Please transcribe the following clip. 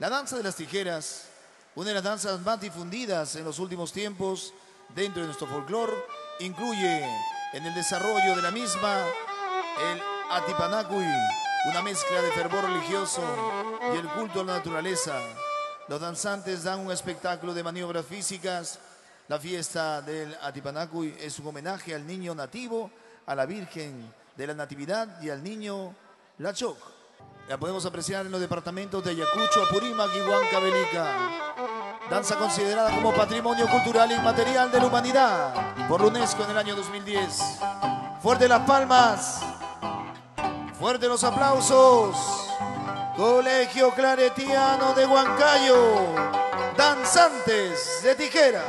La danza de las tijeras, una de las danzas más difundidas en los últimos tiempos dentro de nuestro folclore, incluye en el desarrollo de la misma el Atipanakui, una mezcla de fervor religioso y el culto a la naturaleza. Los danzantes dan un espectáculo de maniobras físicas. La fiesta del Atipanakui es un homenaje al niño nativo, a la Virgen de la Natividad y al niño Lachoc. La podemos apreciar en los departamentos de Ayacucho, Apurímac y Huancavelica. Danza considerada como Patrimonio Cultural Inmaterial de la Humanidad por la UNESCO en el año 2010. Fuerte las palmas, fuerte los aplausos. Colegio Claretiano de Huancayo, danzantes de tijera.